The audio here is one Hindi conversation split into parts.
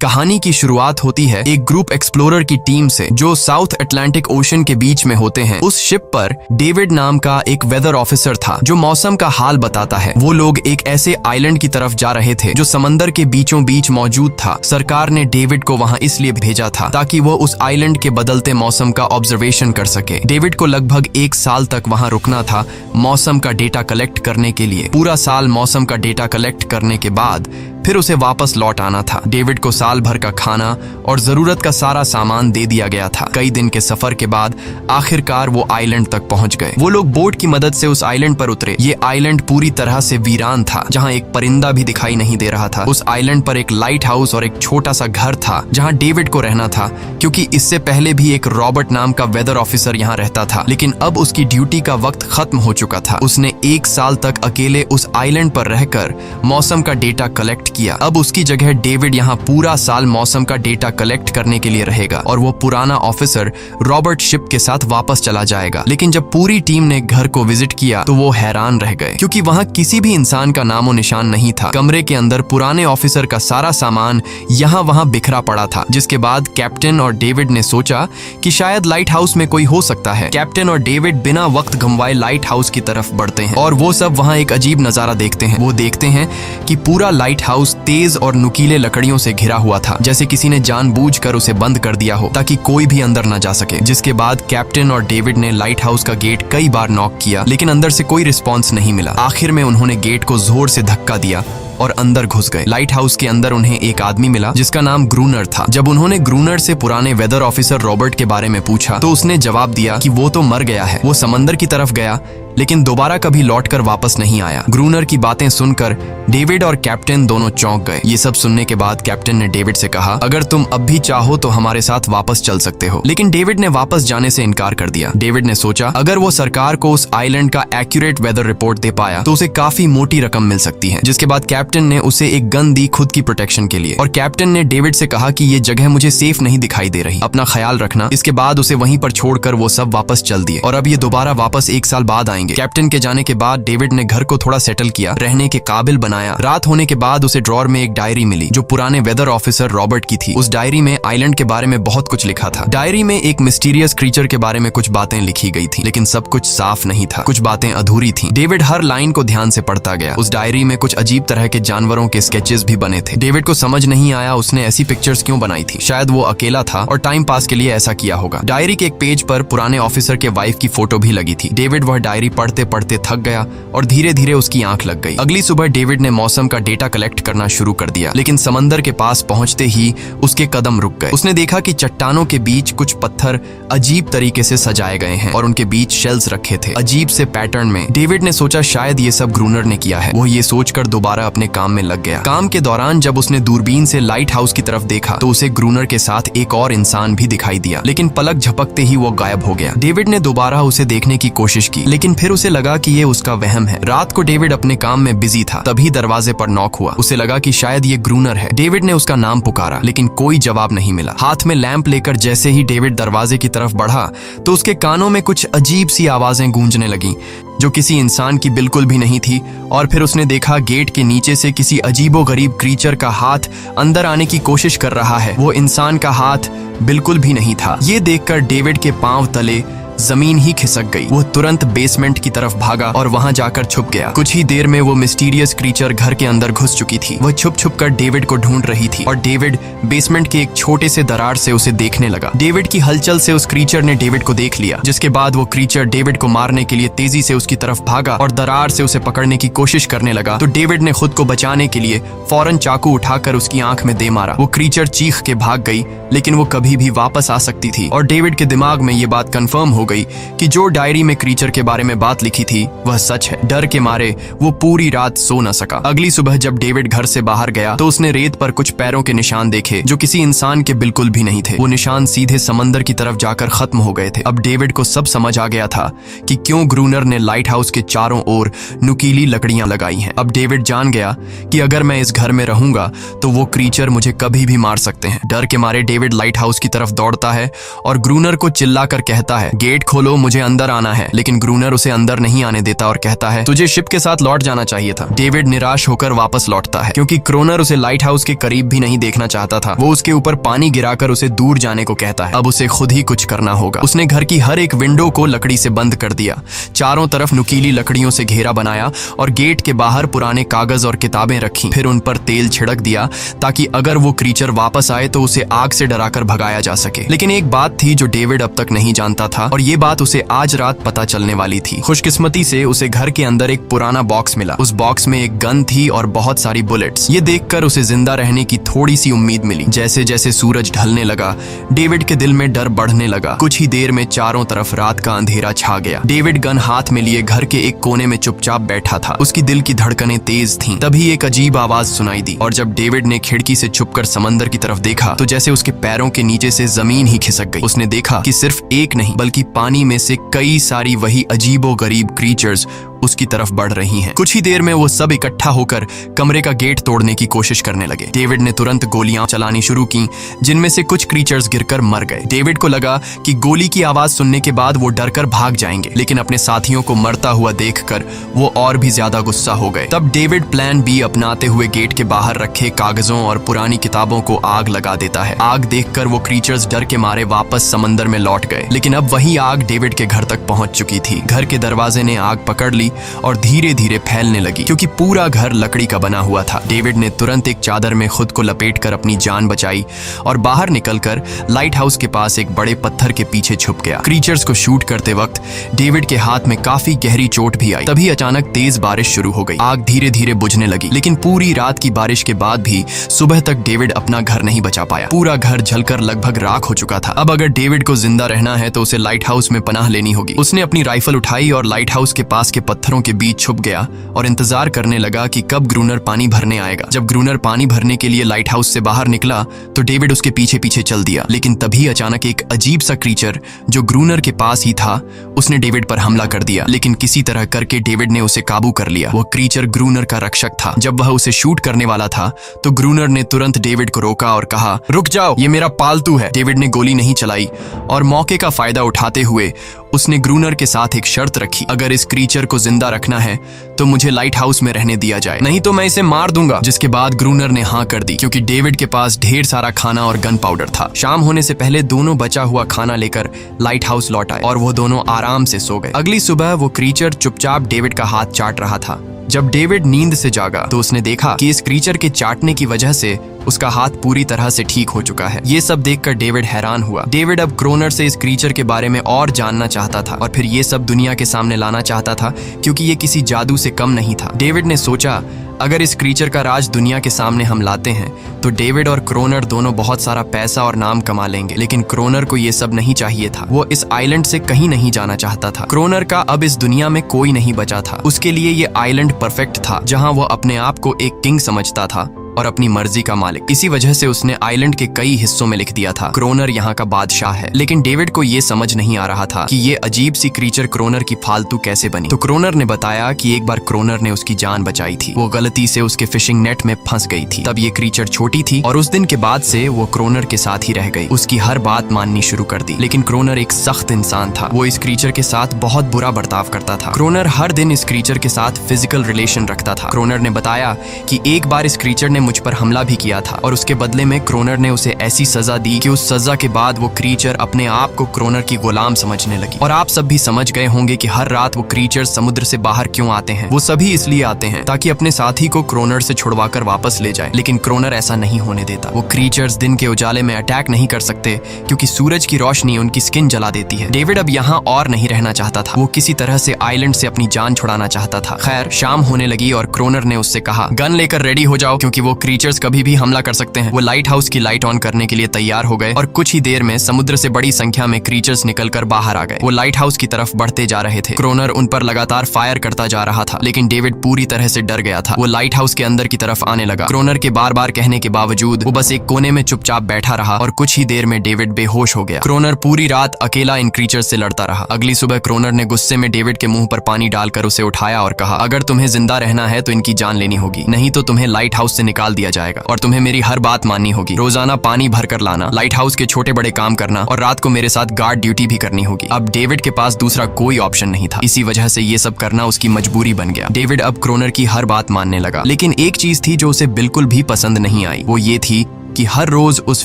कहानी की शुरुआत होती है एक ग्रुप एक्सप्लोरर की टीम से जो साउथ अटलांटिक ओशन के बीच में होते हैं। उस शिप पर डेविड नाम का एक वेदर ऑफिसर था जो मौसम का हाल बताता है। वो लोग एक ऐसे आइलैंड की तरफ जा रहे थे जो समंदर के बीचों बीच मौजूद था। सरकार ने डेविड को वहां इसलिए भेजा था ताकि वो उस आइलैंड के बदलते मौसम का ऑब्जर्वेशन कर सके। डेविड को लगभग 1 साल तक वहां रुकना था मौसम का डेटा कलेक्ट करने के लिए। पूरा साल मौसम का डेटा कलेक्ट करने के बाद फिर उसे वापस लौट आना था। डेविड को साल भर का खाना और जरूरत का सारा सामान दे दिया गया था। कई दिन के सफर के बाद आखिरकार वो आइलैंड तक पहुंच गए। वो लोग बोट की मदद से उस आइलैंड पर उतरे। ये आइलैंड पूरी तरह से वीरान था, जहां एक परिंदा भी दिखाई नहीं दे रहा था। उस आइलैंड पर एक लाइट हाउस और एक छोटा सा घर था जहां डेविड को रहना था, क्योंकि इससे पहले भी एक रॉबर्ट नाम का वेदर ऑफिसर यहाँ रहता था, लेकिन अब उसकी ड्यूटी का वक्त खत्म हो चुका था। उसने 1 साल तक अकेले उस आइलैंड पर रहकर मौसम का डेटा कलेक्ट किया। अब उसकी जगह डेविड यहाँ पूरा साल मौसम का डेटा कलेक्ट करने के लिए रहेगा और वो पुराना ऑफिसर रॉबर्ट शिप के साथ वापस चला जाएगा। लेकिन जब पूरी टीम ने घर को विजिट किया तो वो हैरान रह गए, क्योंकि वहाँ किसी भी इंसान का नामो निशान नहीं था। कमरे के अंदर पुराने ऑफिसर का सारा सामान यहाँ वहाँ बिखरा पड़ा था। जिसके बाद कैप्टन और डेविड ने सोचा कि शायद लाइट हाउस में कोई हो सकता है। कैप्टन और डेविड बिना वक्त गंवाए लाइट हाउस की तरफ बढ़ते हैं और वो सब वहाँ एक अजीब नजारा देखते हैं। वो देखते हैं कि पूरा लाइट हाउस तेज और नुकीले लकड़ियों से घिरा हुआ था, जैसे किसी ने जानबूझकर उसे बंद कर दिया हो ताकि कोई भी अंदर न जा सके। जिसके बाद कैप्टन और डेविड ने लाइट हाउस का गेट कई बार नॉक किया, लेकिन अंदर से कोई रिस्पॉन्स नहीं मिला। आखिर में उन्होंने गेट को जोर से धक्का दिया और अंदर घुस गए। लाइट हाउस के अंदर उन्हें एक आदमी मिला जिसका नाम ग्रूनर था। जब उन्होंने ग्रूनर से पुराने वेदर ऑफिसर रॉबर्ट के बारे में पूछा तो उसने जवाब दिया कि वो तो मर गया है। वो समंदर की तरफ गया लेकिन दोबारा कभी लौटकर वापस नहीं आया। ग्रूनर की बातें सुनकर डेविड और कैप्टन दोनों चौंक गए। ये सब सुनने के बाद कैप्टन ने डेविड से कहा, अगर तुम अब भी चाहो तो हमारे साथ वापस चल सकते हो। लेकिन डेविड ने वापस जाने से इनकार कर दिया। डेविड ने सोचा अगर वो सरकार को उस आइलैंड का एक्यूरेट वेदर रिपोर्ट दे पाया तो उसे काफी मोटी रकम मिल सकती है। जिसके बाद कैप्टन ने उसे एक गन दी खुद की प्रोटेक्शन के लिए, और कैप्टन ने डेविड से कहा कि ये जगह मुझे सेफ नहीं दिखाई दे रही, अपना ख्याल रखना। इसके बाद उसे वहीं पर छोड़कर वो सब वापस चल दिए और अब ये दोबारा वापस 1 साल बाद आएंगे। कैप्टन के जाने के बाद डेविड ने घर को थोड़ा सेटल किया, रहने के काबिल बनाया। रात होने के बाद उसे ड्रॉर में एक डायरी मिली जो पुराने वेदर ऑफिसर रॉबर्ट की थी। उस डायरी में आइलैंड के बारे में बहुत कुछ लिखा था। डायरी में एक मिस्टीरियस क्रीचर के बारे में कुछ बातें लिखी गई थी, लेकिन सब कुछ साफ नहीं था। कुछ बातें अधूरी थी। डेविड हर लाइन को ध्यान से पढ़ता गया। उस डायरी में कुछ अजीब तरह के जानवरों के स्केचेस भी बने थे। डेविड को समझ नहीं आया उसने ऐसी पिक्चर्स क्यों बनाई थी। शायद वो अकेला था और टाइम पास के लिए ऐसा किया होगा। डायरी के एक पेज पर पुराने ऑफिसर के वाइफ की फोटो भी लगी थी। डेविड वह डायरी पढ़ते पढ़ते थक गया और धीरे धीरे उसकी आंख लग गई। अगली सुबह डेविड ने मौसम का डेटा कलेक्ट करना शुरू कर दिया, लेकिन समंदर के पास पहुंचते ही उसके कदम रुक गए। उसने देखा कि चट्टानों के बीच कुछ पत्थर अजीब तरीके से सजाए गए हैं और उनके बीच शेल्स रखे थे अजीब से पैटर्न में। डेविड ने सोचा शायद ये सब ग्रूनर ने किया है। वो ये सोचकर दोबारा अपने काम में लग गया। काम के दौरान जब उसने दूरबीन से लाइट हाउस की तरफ देखा तो उसे ग्रूनर के साथ एक और इंसान भी दिखाई दिया, लेकिन पलक झपकते ही वो गायब हो गया। डेविड ने दोबारा उसे देखने की कोशिश की, लेकिन फिर उसे लगा कि ये उसका वहम है। रात को डेविड अपने काम में बिजी था, तभी दरवाजे पर नॉक हुआ। उसे लगा कि शायद ये ग्रूनर है। डेविड ने उसका नाम पुकारा, लेकिन कोई जवाब नहीं मिला। हाथ में लैंप लेकर जैसे ही डेविड दरवाजे की तरफ बढ़ा तो उसके कानों में कुछ अजीब सी आवाजें गूंजने लगीं जो किसी इंसान की बिल्कुल भी नहीं थी। और फिर उसने देखा गेट के नीचे से किसी अजीबोगरीब क्रीचर का हाथ अंदर आने की कोशिश कर रहा है। वो इंसान का हाथ बिल्कुल भी नहीं था। ये देखकर डेविड के पांव तले जमीन ही खिसक गई। वो तुरंत बेसमेंट की तरफ भागा और वहां जाकर छुप गया। कुछ ही देर में वो मिस्टीरियस क्रीचर घर के अंदर घुस चुकी थी। वह छुप छुप कर डेविड को ढूंढ रही थी और डेविड बेसमेंट के एक छोटे से दरार से उसे देखने लगा। डेविड की हलचल से उस क्रीचर ने डेविड को देख लिया, जिसके बाद वो क्रीचर डेविड को मारने के लिए तेजी से उसकी तरफ भागा और दरार से उसे पकड़ने की कोशिश करने लगा। तो डेविड ने खुद को बचाने के लिए फौरन चाकू उठाकर उसकी आंख में दे मारा। वो क्रीचर चीख के भाग गई, लेकिन वो कभी भी वापस आ सकती थी। और डेविड के दिमाग में ये बात कंफर्म हो गई कि जो डायरी में क्रीचर के बारे में बात लिखी थी वह सच है। डर के मारे वो पूरी रात सो न सका। अगली सुबह जब डेविड घर से बाहर गया तो उसने रेत पर कुछ पैरों के निशान देखे जो किसी इंसान के बिल्कुल भी नहीं थे। वो निशान सीधे समंदर की तरफ जाकर खत्म हो गए थे। अब डेविड को सब समझ आ गया था कि क्यों ग्रूनर ने लाइट हाउस के चारों ओर नुकीली लकड़ियां लगाई हैं। अब डेविड जान गया कि अगर मैं इस घर में रहूंगा तो वो क्रीचर मुझे कभी भी मार सकते हैं। डर के मारे डेविड लाइट हाउस की तरफ दौड़ता है और ग्रूनर को चिल्लाकर कहता है, गेट गेट खोलो, मुझे अंदर आना है। लेकिन ग्रूनर उसे अंदर नहीं आने देता और कहता है तुझे शिप के साथ लौट जाना चाहिए था। डेविड निराश होकर वापस लौटता है क्योंकि क्रोनर उसे लाइट हाउस के करीब भी नहीं देखना चाहता था। वो उसके ऊपर पानी गिराकर उसे दूर जाने को कहता है। अब उसे खुद ही कुछ करना होगा। उसने घर की हर एक विंडो को लकड़ी से बंद कर दिया, चारों तरफ नुकीली लकड़ियों से घेरा बनाया और गेट के बाहर पुराने कागज और किताबें रखी। फिर उन पर तेल छिड़क दिया ताकि अगर वो क्रीचर वापस आए तो उसे आग से डराकर भगाया जा सके। लेकिन एक बात थी जो डेविड अब तक नहीं जानता था और ये बात उसे आज रात पता चलने वाली थी। खुशकिस्मती से उसे घर के अंदर एक पुराना बॉक्स मिला। उस बॉक्स में एक गन थी और बहुत सारी बुलेट्स। ये देखकर उसे जिंदा रहने की थोड़ी सी उम्मीद मिली। जैसे जैसे सूरज ढलने लगा, डेविड के दिल में डर बढ़ने लगा। कुछ ही देर में चारों तरफ रात का अंधेरा छा गया। डेविड गन हाथ में लिए घर के एक कोने में चुपचाप बैठा था। उसकी दिल की धड़कनें तेज थीं। तभी एक अजीब आवाज सुनाई दी और जब डेविड ने खिड़की से छुपकर समंदर की तरफ देखा तो जैसे उसके पैरों के नीचे से जमीन ही खिसक गई। उसने देखा कि सिर्फ एक नहीं बल्कि पानी में से कई सारी वही अजीबोगरीब क्रीचर्स उसकी तरफ बढ़ रही हैं। कुछ ही देर में वो सब इकट्ठा होकर कमरे का गेट तोड़ने की कोशिश करने लगे। डेविड ने तुरंत गोलियां चलानी शुरू की, जिनमें से कुछ क्रीचर्स गिरकर मर गए। डेविड को लगा कि गोली की आवाज सुनने के बाद वो डरकर भाग जाएंगे, लेकिन अपने साथियों को मरता हुआ देखकर वो और भी ज्यादा गुस्सा हो गए। तब डेविड प्लान बी अपनाते हुए गेट के बाहर रखे कागजों और पुरानी किताबों को आग लगा देता है। आग देखकर वो क्रीचर्स डर के मारे वापस समंदर में लौट गए, लेकिन अब वही आग डेविड के घर तक पहुंच चुकी थी। घर के दरवाजे ने आग पकड़ ली और धीरे धीरे फैलने लगी क्योंकि पूरा घर लकड़ी का बना हुआ था। डेविड ने तुरंत एक चादर में खुद को लपेटकर अपनी जान बचाई और बाहर निकलकर लाइट हाउस के पास एक बड़े पत्थर के पीछे छुप गया। क्रीचर्स को शूट करते वक्त डेविड के हाथ में काफी गहरी चोट भी आई। तभी अचानक तेज बारिश शुरू हो गई। आग धीरे धीरे बुझने लगी, लेकिन पूरी रात की बारिश के बाद भी सुबह तक डेविड अपना घर नहीं बचा पाया। पूरा घर जलकर लगभग राख हो चुका था। अब अगर डेविड को जिंदा रहना है तो उसे लाइट हाउस में पनाह लेनी होगी। उसने अपनी राइफल उठाई और लाइट हाउस के पास के पत्थरों के बीच छुप गया और इंतजार करने लगा कि कब ग्रूनर पानी भरने आएगा। जब ग्रूनर पानी भरने के लिए लाइट हाउस से बाहर निकला तो डेविड उसके पीछे पीछे चल दिया, लेकिन तभी अचानक एक अजीब सा क्रीचर जो ग्रूनर के पास ही था उसने डेविड पर हमला कर दिया। लेकिन किसी तरह करके डेविड ने उसे काबू कर लिया। वह क्रीचर ग्रूनर का रक्षक था। जब वह उसे शूट करने वाला था तो ग्रूनर ने तुरंत डेविड को रोका और कहा, रुक जाओ, ये मेरा पालतू है। डेविड ने गोली नहीं चलाई और मौके का फायदा उठाते हुए उसने ग्रूनर के साथ एक शर्त रखी, अगर इस क्रीचर को जिंदा रखना है तो मुझे लाइट हाउस में रहने दिया जाए, नहीं तो मैं इसे मार दूंगा। जिसके बाद ग्रूनर ने हाँ कर दी क्योंकि डेविड के पास ढेर सारा खाना और गन पाउडर था। शाम होने से पहले दोनों बचा हुआ खाना लेकर लाइट हाउस लौट आए और वो दोनों आराम से सो गए। अगली सुबह वो क्रीचर चुपचाप डेविड का हाथ चाट रहा था। जब डेविड नींद से जागा तो उसने देखा कि इस क्रीचर के चाटने की वजह से उसका हाथ पूरी तरह से ठीक हो चुका है। ये सब देखकर डेविड हैरान हुआ। डेविड अब क्रोनर से इस क्रीचर के बारे में और जानना चाहता था और फिर ये सब दुनिया के सामने लाना चाहता था क्योंकि ये किसी जादू से कम नहीं था। डेविड ने सोचा, अगर इस क्रीचर का राज दुनिया के सामने हम लाते हैं तो डेविड और क्रोनर दोनों बहुत सारा पैसा और नाम कमा लेंगे। लेकिन क्रोनर को ये सब नहीं चाहिए था। वो इस आइलैंड से कहीं नहीं जाना चाहता था। क्रोनर का अब इस दुनिया में कोई नहीं बचा था। उसके लिए ये आइलैंड परफेक्ट था जहां वो अपने आप को एक किंग समझता था और अपनी मर्जी का मालिक। इसी वजह से उसने आइलैंड के कई हिस्सों में लिख दिया था, क्रोनर यहाँ का बादशाह है। लेकिन डेविड को ये समझ नहीं आ रहा था कि ये अजीब सी क्रीचर क्रोनर की फालतू कैसे बनी। तो क्रोनर ने बताया कि एक बार क्रोनर ने उसकी जान बचाई थी। वो गलती से उसके फिशिंग नेट में फंस गई थी। तब ये क्रीचर छोटी थी और उस दिन के बाद से वो क्रोनर के साथ ही रह गई। उसकी हर बात माननी शुरू कर दी। लेकिन क्रोनर एक सख्त इंसान था। वो इस क्रीचर के साथ बहुत बुरा बर्ताव करता था। क्रोनर हर दिन इस क्रीचर के साथ फिजिकल रिलेशन रखता था। क्रोनर ने बताया कि एक बार इस क्रीचर ने मुझ पर हमला भी किया था और उसके बदले में क्रोनर ने उसे ऐसी सजा दी कि उस सजा के बाद वो क्रीचर अपने आप को क्रोनर की गुलाम समझने लगी। और आप सब भी समझ गए होंगे कि हर रात वो क्रीचर समुद्र से बाहर क्यों आते हैं। वो सभी इसलिए आते हैं ताकि अपने साथी को क्रोनर से छुड़वाकर वापस ले जाए। लेकिन क्रोनर ऐसा नहीं होने देता। वो क्रीचर्स दिन के उजाले में अटैक नहीं कर सकते क्योंकि सूरज की रोशनी उनकी स्किन जला देती है। डेविड अब यहाँ और नहीं रहना चाहता था। वो किसी तरह से आइलैंड से अपनी जान छुड़ाना चाहता था। खैर, शाम होने लगी और क्रोनर ने उससे कहा, गन लेकर रेडी हो जाओ क्योंकि वो क्रीचर्स कभी भी हमला कर सकते हैं। वो लाइट हाउस की लाइट ऑन करने के लिए तैयार हो गए और कुछ ही देर में समुद्र से बड़ी संख्या में क्रीचर्स निकलकर बाहर आ गए। वो लाइट हाउस की तरफ बढ़ते जा रहे थे। क्रोनर उन पर लगातार फायर करता जा रहा था, लेकिन डेविड पूरी तरह से डर गया था। वो लाइट हाउस के अंदर की तरफ आने लगा। क्रोनर के बार बार कहने के बावजूद वो बस एक कोने में चुपचाप बैठा रहा और कुछ ही देर में डेविड बेहोश हो गया। क्रोनर पूरी रात अकेला इन क्रीचर्स से लड़ता रहा। अगली सुबह क्रोनर ने गुस्से में डेविड के मुंह पर पानी डालकर उसे उठाया और कहा, अगर तुम्हें जिंदा रहना है तो इनकी जान लेनी होगी, नहीं तो तुम्हें लाइट हाउस से निकाल निकाल दिया जाएगा और तुम्हें मेरी हर बात माननी होगी। रोजाना पानी भर कर लाना, लाइट हाउस के छोटे बड़े काम करना और रात को मेरे साथ गार्ड ड्यूटी भी करनी होगी। अब डेविड के पास दूसरा कोई ऑप्शन नहीं था। इसी वजह से ये सब करना उसकी मजबूरी बन गया। डेविड अब क्रोनर की हर बात मानने लगा, लेकिन एक चीज थी जो उसे बिल्कुल भी पसंद नहीं आई। वो ये थी कि हर रोज उस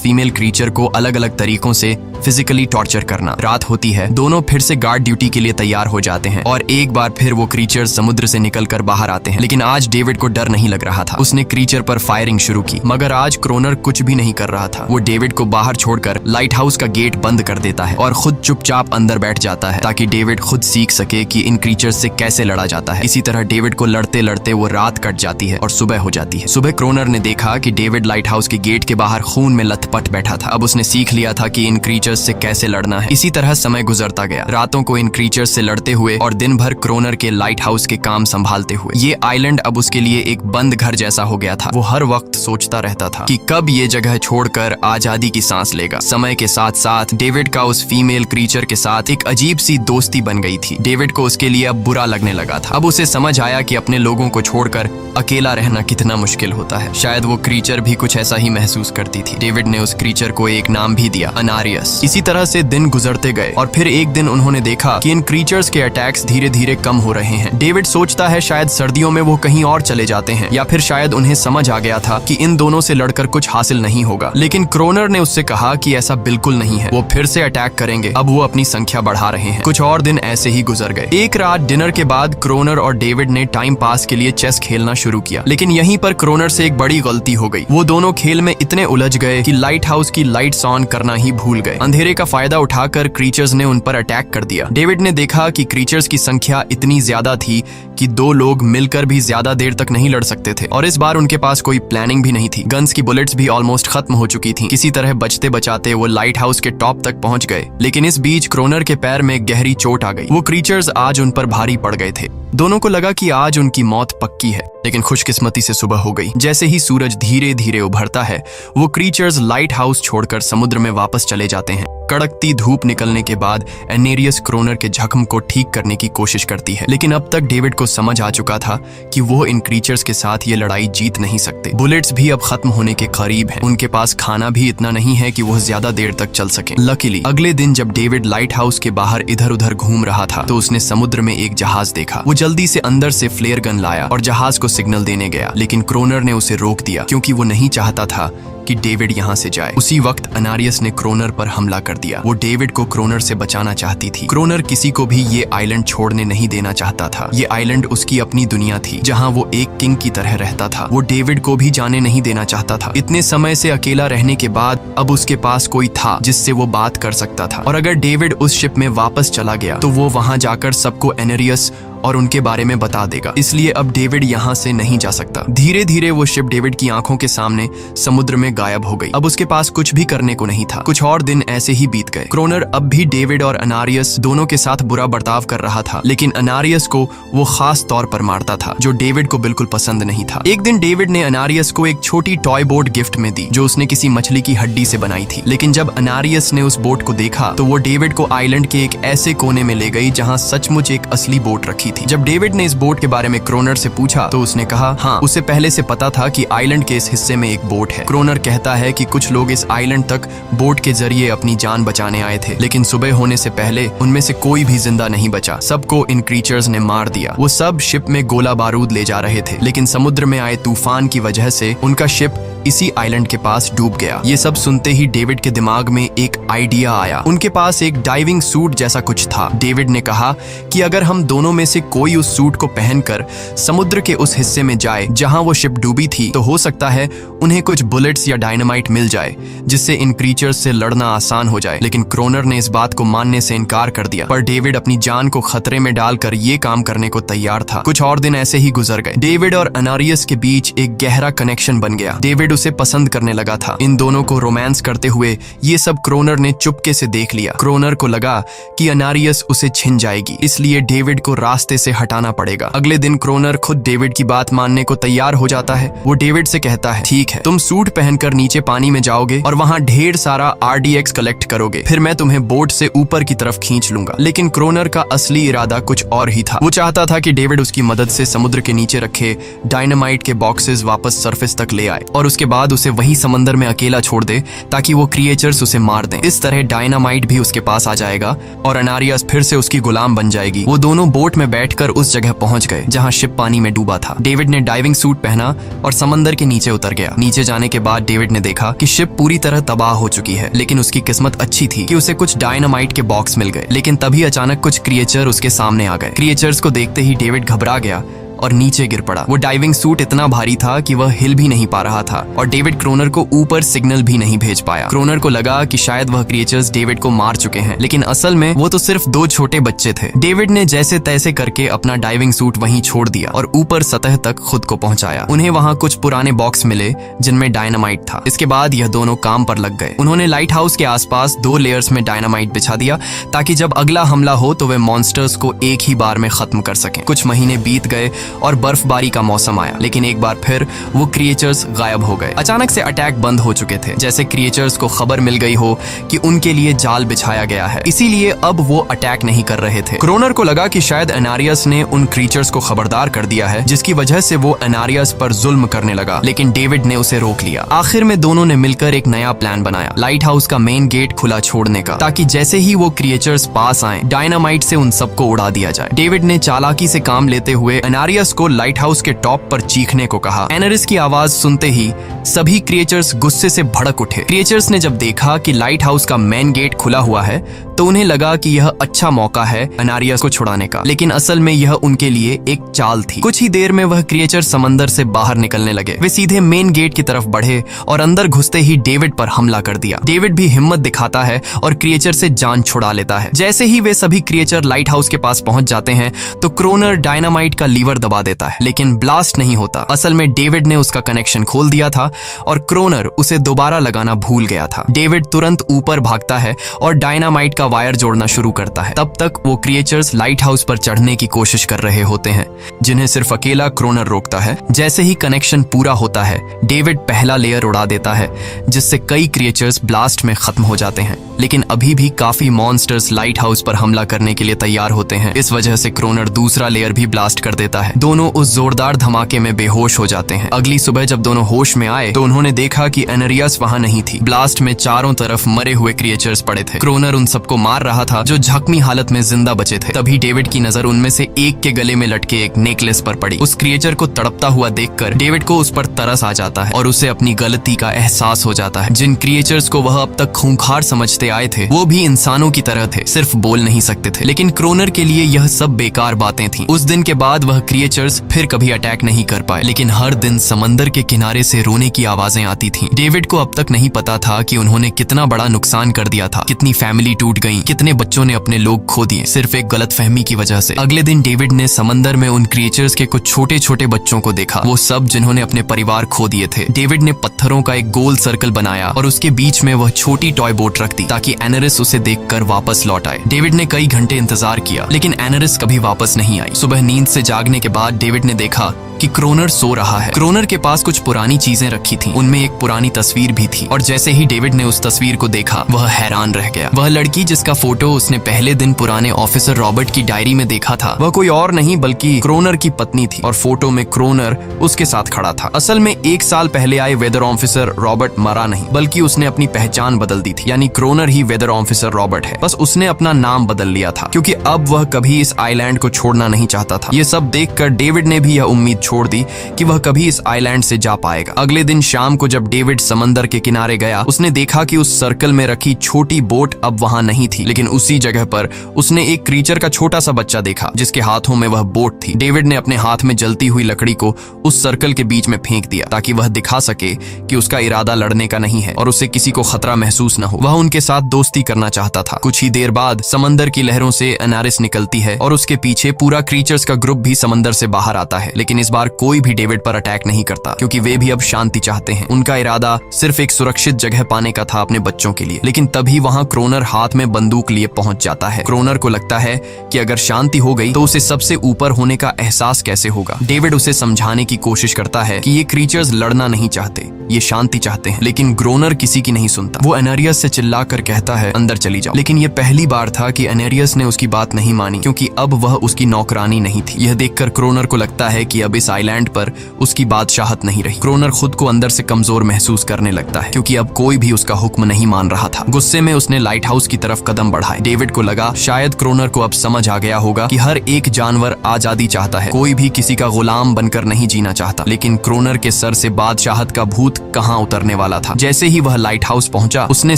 फीमेल क्रीचर को अलग अलग तरीकों से फिजिकली टॉर्चर करना। रात होती है, दोनों फिर से गार्ड ड्यूटी के लिए तैयार हो जाते हैं और एक बार फिर वो क्रीचर समुद्र से निकलकर बाहर आते हैं। लेकिन आज डेविड को डर नहीं लग रहा था। उसने क्रीचर पर फायरिंग शुरू की, मगर आज क्रोनर कुछ भी नहीं कर रहा था। वो डेविड को बाहर छोड़कर लाइट हाउस का गेट बंद कर देता है और खुद चुपचाप अंदर बैठ जाता है ताकि डेविड खुद सीख सके कि इन क्रीचर से कैसे लड़ा जाता है। इसी तरह डेविड को लड़ते लड़ते वो रात कट जाती है और सुबह हो जाती है। सुबह क्रोनर ने देखा कि डेविड लाइट हाउस के गेट के बाहर खून में लथपथ बैठा था। अब उसने सीख लिया था कि इन क्रीचर्स से कैसे लड़ना है। इसी तरह समय गुजरता गया, रातों को इन क्रीचर्स से लड़ते हुए और दिन भर क्रोनर के लाइट हाउस के काम संभालते हुए। ये आइलैंड अब उसके लिए एक बंद घर जैसा हो गया था। वो हर वक्त सोचता रहता था कि कब ये जगह छोड़कर आजादी की सांस लेगा। समय के साथ साथ डेविड का उस फीमेल क्रीचर के साथ एक अजीब सी दोस्ती बन गई थी। डेविड को उसके लिए अब बुरा लगने लगा था। अब उसे समझ आया कि अपने लोगों को छोड़कर अकेला रहना कितना मुश्किल होता है। शायद वो क्रीचर भी कुछ ऐसा ही महसूस करती थी। डेविड ने उस क्रीचर को एक नाम भी दिया, अनारियस। इसी तरह से दिन गुजरते गए और फिर एक दिन उन्होंने देखा कि इन क्रीचर्स के अटैक्स धीरे धीरे कम हो रहे हैं। डेविड सोचता है शायद सर्दियों में वो कहीं और चले जाते हैं या फिर शायद उन्हें समझ आ गया था कि इन दोनों से लड़कर कुछ हासिल नहीं होगा। लेकिन क्रोनर ने उससे कहा कि ऐसा बिल्कुल नहीं है, वो फिर से अटैक करेंगे। अब वो अपनी संख्या बढ़ा रहे हैं। कुछ और दिन ऐसे ही गुजर गए। एक रात डिनर के बाद क्रोनर और डेविड ने टाइम पास के लिए चेस खेलना शुरू किया, लेकिन यहीं पर क्रोनर से एक बड़ी गलती हो गई। वो दोनों खेल में इतने उलझ गए कि लाइट हाउस की लाइट्स ऑन करना ही भूल गए। अंधेरे का फायदा उठाकर क्रीचर्स ने उन पर अटैक कर दिया। डेविड ने देखा कि क्रीचर्स की संख्या इतनी ज्यादा थी कि दो लोग मिलकर भी ज्यादा देर तक नहीं लड़ सकते थे और इस बार उनके पास कोई प्लानिंग भी नहीं थी। गन्स की बुलेट्स भी ऑलमोस्ट खत्म हो चुकी थी। किसी तरह बचते बचाते वो लाइट हाउस के टॉप तक पहुंच गए, लेकिन इस बीच क्रोनर के पैर में गहरी चोट आ गई। वो क्रीचर्स आज उन पर भारी पड़ गए थे। दोनों को लगा कि आज उनकी मौत पक्की है, लेकिन खुशकिस्मती से सुबह हो गई। जैसे ही सूरज धीरे धीरे उभरता है, वो क्रीचर्स लाइट हाउस छोड़कर समुद्र में वापस चले जाते हैं। कड़कती धूप निकलने के बाद एनेरियस क्रोनर के जख्म को ठीक करने की कोशिश करती है, लेकिन अब तक डेविड को समझ आ चुका था कि वो इन क्रीचर्स के साथ ये लड़ाई जीत नहीं सकते। बुलेट्स भी अब खत्म होने के करीब हैं। उनके पास खाना भी इतना नहीं है कि वो ज्यादा देर तक चल सके। लकीली अगले दिन जब डेविड लाइट हाउस के बाहर इधर उधर घूम रहा था तो उसने समुद्र में एक जहाज देखा। वो जल्दी से अंदर से फ्लेयर गन लाया और जहाज को सिग्नल देने गया, लेकिन क्रोनर ने उसे रोक दिया क्योंकि वो नहीं चाहता था कि डेविड यहाँ से जाए। उसी वक्त अनारियस ने क्रोनर पर हमला कर दिया। वो डेविड को क्रोनर से बचाना चाहती थी। क्रोनर किसी को भी ये आइलैंड छोड़ने नहीं देना चाहता था। ये आइलैंड उसकी अपनी दुनिया थी जहाँ वो एक किंग की तरह रहता था। वो डेविड को भी जाने नहीं देना चाहता था। इतने समय से अकेला रहने के बाद अब उसके पास कोई था जिससे वो बात कर सकता था, और अगर डेविड उस शिप में वापस चला गया तो वो वहां जाकर सबको एनेरियस और उनके बारे में बता देगा। इसलिए अब डेविड यहाँ से नहीं जा सकता। धीरे धीरे वो शिप डेविड की आंखों के सामने समुद्र में गायब हो गई। अब उसके पास कुछ भी करने को नहीं था। कुछ और दिन ऐसे ही बीत गए। क्रोनर अब भी डेविड और अनारियस दोनों के साथ बुरा बर्ताव कर रहा था, लेकिन अनारियस को वो खास तौर पर मारता था, जो डेविड को बिल्कुल पसंद नहीं था। एक दिन डेविड ने अनारियस को एक छोटी टॉय बोट गिफ्ट में दी जो उसने किसी मछली की हड्डी से बनाई थी। लेकिन जब अनारियस ने उस बोट को देखा तो वो डेविड को आइलैंड के एक ऐसे कोने में ले गई जहाँ सचमुच एक असली बोट रखी थी। जब डेविड ने इस बोट के बारे में क्रोनर से पूछा तो उसने कहा हाँ, उसे पहले से पता था कि आइलैंड के इस हिस्से में एक बोट है। क्रोनर कहता है कि कुछ लोग इस आइलैंड तक बोट के जरिए अपनी जान बचाने आए थे, लेकिन सुबह होने से पहले उनमें से कोई भी जिंदा नहीं बचा। सबको इन क्रीचर्स ने मार दिया। वो सब शिप में गोला बारूद ले जा रहे थे, लेकिन समुद्र में आए तूफान की वजह से उनका शिप इसी आइलैंड के पास डूब गया। ये सब सुनते ही डेविड के दिमाग में एक आइडिया आया। उनके पास एक डाइविंग सूट जैसा कुछ था। डेविड ने कहा कि अगर हम दोनों में से कोई उस सूट को पहनकर समुद्र के उस हिस्से में जाए जहां वो शिप डूबी थी, तो हो सकता है उन्हें कुछ बुलेट्स या डायनामाइट मिल जाए जिससे इन क्रीचर्स से लड़ना आसान हो जाए। लेकिन क्रोनर ने इस बात को मानने से इनकार कर दिया, पर डेविड अपनी जान को खतरे में डालकर ये काम करने को तैयार था। कुछ और दिन ऐसे ही गुजर गए। डेविड और अनारियस के बीच एक गहरा कनेक्शन बन गया। डेविड डेविड उसे पसंद करने लगा था। इन दोनों को रोमांस करते हुए ये सब क्रोनर ने चुपके से देख लिया। क्रोनर को लगा कि अनारियस उसे छिन जाएगी, इसलिए डेविड को रास्ते से हटाना पड़ेगा। अगले दिन क्रोनर खुद डेविड की बात मानने को तैयार हो जाता है। वो डेविड से कहता है, ठीक है, तुम सूट पहनकर नीचे पानी में जाओगे और वहां ढेर सारा RDX कलेक्ट करोगे, फिर मैं तुम्हें बोट से ऊपर की तरफ खींच लूंगा। लेकिन क्रोनर का असली इरादा कुछ और ही था। वो चाहता था कि डेविड उसकी मदद से समुद्र के नीचे रखे डायनामाइट के बॉक्सेस वापस सरफेस तक ले आए और उसके बाद उसे वही समंदर में अकेला छोड़ दे ताकि वो क्रिएचर्स उसे मार दें। इस तरह डायनामाइट भी उसके पास आ जाएगा और अनारियस फिर से उसकी गुलाम बन जाएगी। वो दोनों बोट में बैठकर उस जगह पहुंच गए जहां शिप पानी में डूबा था। डेविड ने डाइविंग सूट पहना और समंदर के नीचे उतर गया। नीचे जाने के बाद डेविड ने देखा कि शिप पूरी तरह तबाह हो चुकी है, लेकिन उसकी किस्मत अच्छी थी कि उसे कुछ डायनामाइट के बॉक्स मिल गए। लेकिन तभी अचानक कुछ क्रिएचर उसके सामने आ गए। क्रिएचर्स को देखते ही डेविड घबरा गया और नीचे गिर पड़ा। वो डाइविंग सूट इतना भारी था कि वह हिल भी नहीं पा रहा था और डेविड क्रोनर को ऊपर सिग्नल भी नहीं भेज पाया। क्रोनर को लगा कि शायद वह क्रिएचर्स डेविड को मार चुके हैं, लेकिन असल में वो तो सिर्फ 2 छोटे बच्चे थे। डेविड ने जैसे तैसे करके अपना डाइविंग सूट वहीं छोड़ दिया और ऊपर सतह तक खुद को पहुंचाया। उन्हें वहां कुछ पुराने बॉक्स मिले जिनमें डायनामाइट था। इसके बाद यह दोनों काम पर लग गए। उन्होंने लाइट हाउस के आसपास 2 लेयर्स में डायनामाइट बिछा दिया ताकि जब अगला हमला हो तो वे मॉन्स्टर्स को एक ही बार में खत्म कर सकें। कुछ महीने बीत गए और बर्फबारी का मौसम आया, लेकिन एक बार फिर वो क्रिएचर्स गायब हो गए। अचानक से अटैक बंद हो चुके थे, जैसे क्रिएचर्स को खबर मिल गई हो कि उनके लिए जाल बिछाया गया है, इसीलिए अब वो अटैक नहीं कर रहे थे। क्रोनर को लगा कि शायद अनारियस ने उन क्रिएचर्स को खबरदार कर दिया है, जिसकी वजह से वो अनारियस पर जुल्म करने लगा, लेकिन डेविड ने उसे रोक लिया। आखिर में दोनों ने मिलकर एक नया प्लान बनाया, लाइट हाउस का मेन गेट खुला छोड़ने का, ताकि जैसे ही वो क्रिएचर्स पास आए डायनामाइट से उन सबको उड़ा दिया जाए। डेविड ने चालाकी से काम लेते हुए अनारियस को लाइट हाउस के टॉप पर चीखने को कहा। एनरिस की आवाज सुनते ही सभी क्रिएचर्स गुस्से से भड़क उठे। क्रिएचर्स ने जब देखा कि लाइट हाउस का मेन गेट खुला हुआ है तो उन्हें लगा कि यह अच्छा मौका है अनारियस को छुड़ाने का, लेकिन असल में यह उनके लिए एक चाल थी। कुछ ही देर में वह क्रिएचर समंदर से बाहर निकलने लगे। वे सीधे मेन गेट की तरफ बढ़े और अंदर घुसते ही डेविड पर हमला कर दिया। डेविड भी हिम्मत दिखाता है और क्रिएचर से जान छुड़ा लेता है। जैसे ही वे सभी क्रिएचर लाइट हाउस के पास पहुंच जाते हैं तो क्रोनर डायनामाइट का लीवर दबा देता है, लेकिन ब्लास्ट नहीं होता। असल में डेविड ने उसका कनेक्शन खोल दिया था और क्रोनर उसे दोबारा लगाना भूल गया था। डेविड तुरंत ऊपर भागता है और डायनामाइट का वायर जोड़ना शुरू करता है। तब तक वो क्रिएचर्स लाइट हाउस पर चढ़ने की कोशिश कर रहे होते हैं, जिन्हें सिर्फ अकेला क्रोनर रोकता है। जैसे ही कनेक्शन पूरा होता है डेविड पहला लेयर उड़ा देता है, जिससे कई क्रिएचर्स ब्लास्ट में खत्म हो जाते हैं, लेकिन अभी भी काफी मॉन्स्टर्स लाइट हाउस पर हमला करने के लिए तैयार होते हैं। इस वजह से क्रोनर दूसरा लेयर भी ब्लास्ट कर देता है। दोनों उस जोरदार धमाके में बेहोश हो जाते हैं। अगली सुबह जब दोनों होश में आए तो उन्होंने देखा कि एनरियस वहां नहीं थी। ब्लास्ट में चारों तरफ मरे हुए क्रिएचर्स पड़े थे। क्रोनर उन सबको मार रहा था जो जख्मी हालत में जिंदा बचे थे। तभी डेविड की नजर उनमें से एक के गले में लटके एक नेकलेस पर पड़ी। उस क्रिएचर को तड़पता हुआ देखकर डेविड को उस पर तरस आ जाता है और उसे अपनी गलती का एहसास हो जाता है। जिन क्रिएचर्स को वह अब तक खूंखार समझते आए थे वो भी इंसानों की तरह थे, सिर्फ बोल नहीं सकते थे। लेकिन क्रोनर के लिए यह सब बेकार बातें थी। उस दिन के बाद वह क्रिएचर्स फिर कभी अटैक नहीं कर पाए, लेकिन हर दिन समंदर के किनारे से रोने की आवाजें आती थीं। डेविड को अब तक नहीं पता था कि उन्होंने कितना बड़ा नुकसान कर दिया था, कितनी फैमिली टूट गई, कितने बच्चों ने अपने लोग खो दिए, सिर्फ एक गलतफहमी की वजह से। अगले दिन डेविड ने समंदर में उन क्रिएचर्स के कुछ छोटे छोटे बच्चों को देखा, वो सब जिन्होंने अपने परिवार खो दिए थे। डेविड ने पत्थरों का एक गोल सर्कल बनाया और उसके बीच में वह छोटी टॉय बोट रख दी ताकि एनरिस उसे देखकर वापस लौट आए। डेविड ने कई घंटे इंतजार किया, लेकिन एनरिस कभी वापस नहीं आई। सुबह नींद से जागने के बाद डेविड ने देखा कि क्रोनर सो रहा है। क्रोनर के पास कुछ पुरानी चीजें रखी थीं, उनमें एक पुरानी तस्वीर भी थी और जैसे ही डेविड ने उस तस्वीर को देखा वह हैरान रह गया। वह लड़की जिसका फोटो उसने पहले दिन पुराने ऑफिसर रॉबर्ट की डायरी में देखा था वह कोई और नहीं बल्कि क्रोनर की पत्नी थी और फोटो में क्रोनर उसके साथ खड़ा था। असल में 1 साल पहले आए वेदर ऑफिसर रॉबर्ट मरा नहीं, बल्कि उसने अपनी पहचान बदल दी थी, यानी क्रोनर ही वेदर ऑफिसर रॉबर्ट है, बस उसने अपना नाम बदल लिया था क्योंकि अब वह कभी इस आइलैंड को छोड़ना नहीं चाहता था। ये सब देखकर डेविड ने भी यह उम्मीद छोड़ दी कि वह कभी इस आइलैंड से जा पाएगा। अगले दिन शाम को जब डेविड समंदर के किनारे गया उसने देखा कि उस सर्कल में रखी छोटी बोट अब वहां नहीं थी, लेकिन उसी जगह पर उसने एक क्रीचर का छोटा सा बच्चा देखा जिसके हाथों में वह बोट थी। डेविड ने अपने हाथ में जलती हुई लकड़ी को उस सर्कल के बीच में फेंक दिया ताकि वह दिखा सके कि उसका इरादा लड़ने का नहीं है और उसे किसी को खतरा महसूस न हो। वह उनके साथ दोस्ती करना चाहता था। कुछ ही देर बाद समंदर की लहरों से एनारिस निकलती है और उसके पीछे पूरा क्रीचर्स का ग्रुप भी समंदर से बाहर आता है, लेकिन इस बार परिवार कोई भी डेविड पर अटैक नहीं करता, क्योंकि वे भी अब शांति चाहते हैं। उनका इरादा सिर्फ एक सुरक्षित जगह पाने का था अपने बच्चों के लिए। लेकिन तभी वहां क्रोनर हाथ में बंदूक लिए पहुंच जाता है। क्रोनर को लगता है कि अगर शांति हो गई तो उसे सबसे ऊपर होने का एहसास कैसे होगा। डेविड उसे समझाने की कोशिश करता है कि ये क्रीचर्स लड़ना नहीं चाहते, ये शांति चाहते हैं। लेकिन क्रोनर किसी की नहीं सुनता। वो एनेरियस से चिल्लाकर कहता है, अंदर चली जाओ। लेकिन ये पहली बार था कि एनेरियस ने उसकी बात नहीं मानी, क्योंकि अब वह उसकी नौकरानी नहीं थी। यह देखकर क्रोनर को लगता है कि अब इस आइलैंड पर उसकी बादशाहत नहीं रही। क्रोनर खुद को अंदर से कमजोर महसूस करने लगता है, क्योंकि अब कोई भी उसका हुक्म नहीं मान रहा था। गुस्से में उसने लाइट हाउस की तरफ कदम बढ़ाए। डेविड को लगा शायद क्रोनर को अब समझ आ गया होगा कि हर एक जानवर आजादी चाहता है, कोई भी किसी का गुलाम बनकर नहीं जीना चाहता। लेकिन क्रोनर के सर से बादशाहत का भूत कहां उतरने वाला था। जैसे ही वह लाइट हाउस पहुंचा, उसने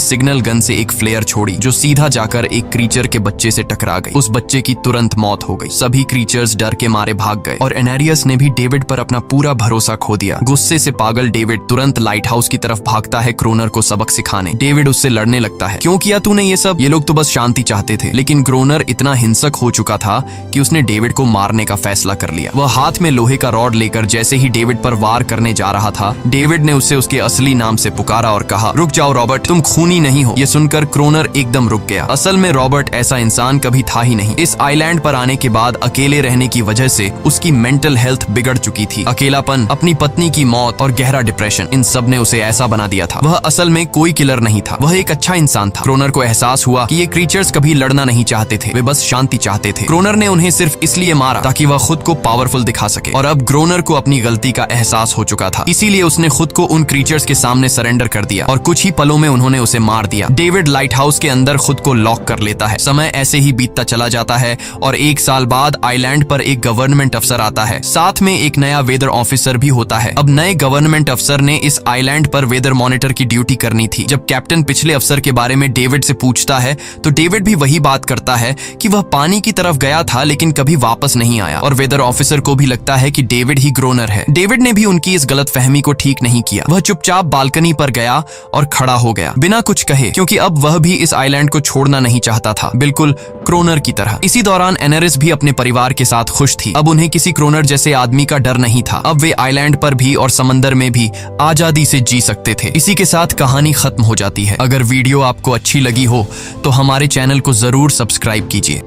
सिग्नल गन से एक फ्लेयर छोड़ी, जो सीधा जाकर एक क्रीचर के बच्चे से टकरा गई। उस बच्चे की तुरंत मौत हो गई। सभी क्रीचर्स डर के मारे भाग गए और एनेरियस ने भी डेविड पर अपना पूरा भरोसा खो दिया। गुस्से से पागल डेविड तुरंत लाइट हाउस की तरफ भागता है क्रोनर को सबक सिखाने। डेविड उससे लड़ने लगता है, क्यों किया तूने ये सब? ये लोग तो बस शांति चाहते थे। लेकिन क्रोनर इतना हिंसक हो चुका था कि उसने डेविड को मारने का फैसला कर लिया। वह हाथ में लोहे का रॉड लेकर जैसे ही डेविड पर वार करने जा रहा था, डेविड ने उसे उसके असली नाम से पुकारा और कहा, रुक जाओ रॉबर्ट, तुम खूनी नहीं हो। ये सुनकर क्रोनर एकदम रुक गया। असल में रॉबर्ट ऐसा इंसान कभी था ही नहीं। इस आइलैंड पर आने के बाद अकेले रहने की वजह से उसकी मेंटल हेल्थ बिगड़ चुकी थी। अकेलापन, अपनी पत्नी की मौत और गहरा डिप्रेशन, इन सब ने उसे ऐसा बना दिया था। वह असल में कोई किलर नहीं था, वह एक अच्छा इंसान था। क्रोनर को एहसास हुआ कि ये क्रीचर्स कभी लड़ना नहीं चाहते थे, वे बस शांति चाहते थे। क्रोनर ने उन्हें सिर्फ इसलिए मारा ताकि वह खुद को पावरफुल दिखा सके। और अब क्रोनर को अपनी गलती का एहसास हो चुका था, इसीलिए उसने खुद को उन क्रीचर्स के सामने सरेंडर कर दिया और कुछ ही पलों में उन्होंने उसे मार दिया। डेविड लाइट हाउस के अंदर खुद को लॉक कर लेता है। समय ऐसे ही बीतता चला जाता है और 1 साल बाद आइलैंड पर एक गवर्नमेंट अफसर आता है, साथ में एक नया वेदर ऑफिसर भी होता है। अब नए गवर्नमेंट अफसर ने इस आइलैंड पर वेदर मॉनिटर की ड्यूटी करनी थी। जब कैप्टन पिछले अफसर के बारे में डेविड से पूछता है तो डेविड भी वही बात करता है कि वह पानी की तरफ गया था लेकिन कभी वापस नहीं आया। और वेदर ऑफिसर को भी लगता है कि डेविड ही क्रोनर है। डेविड ने भी उनकी इस गलतफहमी को ठीक नहीं किया। वह चुपचाप बालकनी पर गया और खड़ा हो गया बिना कुछ कहे, क्योंकि अब वह भी इस आइलैंड को छोड़ना नहीं चाहता था, बिल्कुल क्रोनर की तरह। इसी दौरान एनेरिस भी अपने परिवार के साथ खुश थी। अब उन्हें किसी क्रोनर जैसे आदमी का डर नहीं था। अब वे आइलैंड पर भी और समंदर में भी आजादी से जी सकते थे। इसी के साथ कहानी खत्म हो जाती है। अगर वीडियो आपको अच्छी लगी हो तो हमारे चैनल को जरूर सब्सक्राइब कीजिए।